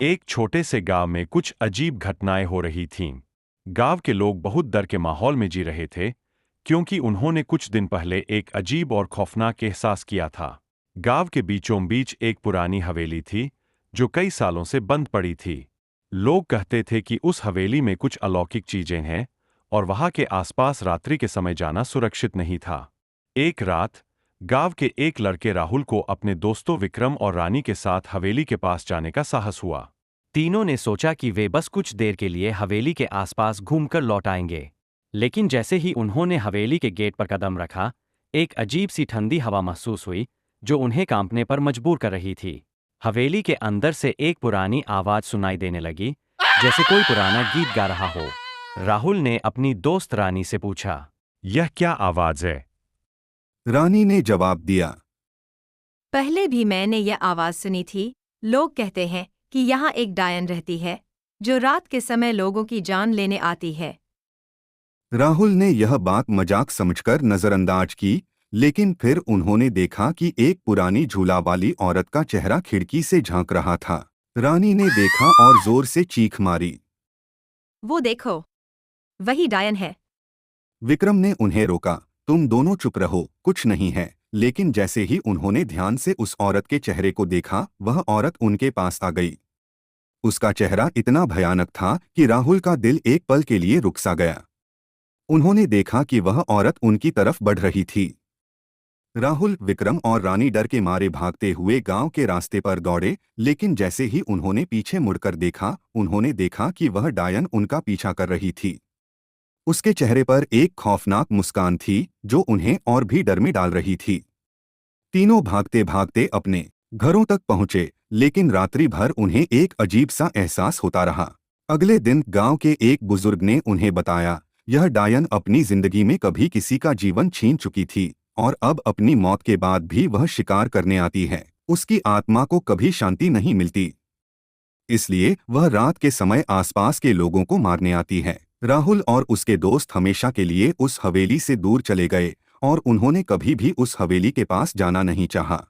एक छोटे से गांव में कुछ अजीब घटनाएं हो रही थीं। गांव के लोग बहुत डर के माहौल में जी रहे थे, क्योंकि उन्होंने कुछ दिन पहले एक अजीब और खौफनाक एहसास किया था। गांव के बीचों बीच एक पुरानी हवेली थी, जो कई सालों से बंद पड़ी थी। लोग कहते थे कि उस हवेली में कुछ अलौकिक चीजें हैं, और वहां के आसपास रात्रि के समय जाना सुरक्षित नहीं था। एक रात गांव के एक लड़के राहुल को अपने दोस्तों विक्रम और रानी के साथ हवेली के पास जाने का साहस हुआ। तीनों ने सोचा कि वे बस कुछ देर के लिए हवेली के आसपास घूमकर लौट आएंगे। लेकिन जैसे ही उन्होंने हवेली के गेट पर कदम रखा, एक अजीब सी ठंडी हवा महसूस हुई, जो उन्हें कांपने पर मजबूर कर रही थी। हवेली के अंदर से एक पुरानी आवाज सुनाई देने लगी, जैसे कोई पुराना गीत गा रहा हो। राहुल ने अपनी दोस्त रानी से पूछा, यह क्या आवाज है? रानी ने जवाब दिया, पहले भी मैंने यह आवाज सुनी थी। लोग कहते हैं कि यहाँ एक डायन रहती है, जो रात के समय लोगों की जान लेने आती है। राहुल ने यह बात मजाक समझकर नजरअंदाज की, लेकिन फिर उन्होंने देखा कि एक पुरानी झूला वाली औरत का चेहरा खिड़की से झांक रहा था। रानी ने देखा और जोर से चीख मारी। वो देखो, वही डायन है। विक्रम ने उन्हें रोका, तुम दोनों चुप रहो, कुछ नहीं है। लेकिन जैसे ही उन्होंने ध्यान से उस औरत के चेहरे को देखा, वह औरत उनके पास आ गई। उसका चेहरा इतना भयानक था कि राहुल का दिल एक पल के लिए रुक सा गया। उन्होंने देखा कि वह औरत उनकी तरफ बढ़ रही थी। राहुल, विक्रम और रानी डर के मारे भागते हुए गांव के रास्ते पर दौड़े, लेकिन जैसे ही उन्होंने पीछे मुड़कर देखा, उन्होंने देखा कि वह डायन उनका पीछा कर रही थी। उसके चेहरे पर एक खौफनाक मुस्कान थी, जो उन्हें और भी डर में डाल रही थी। तीनों भागते भागते अपने घरों तक पहुंचे, लेकिन रात्रि भर उन्हें एक अजीब सा एहसास होता रहा। अगले दिन गांव के एक बुजुर्ग ने उन्हें बताया, यह डायन अपनी जिंदगी में कभी किसी का जीवन छीन चुकी थी, और अब अपनी मौत के बाद भी वह शिकार करने आती है। उसकी आत्मा को कभी शांति नहीं मिलती, इसलिए वह रात के समय आसपास के लोगों को मारने आती है। राहुल और उसके दोस्त हमेशा के लिए उस हवेली से दूर चले गए, और उन्होंने कभी भी उस हवेली के पास जाना नहीं चाहा।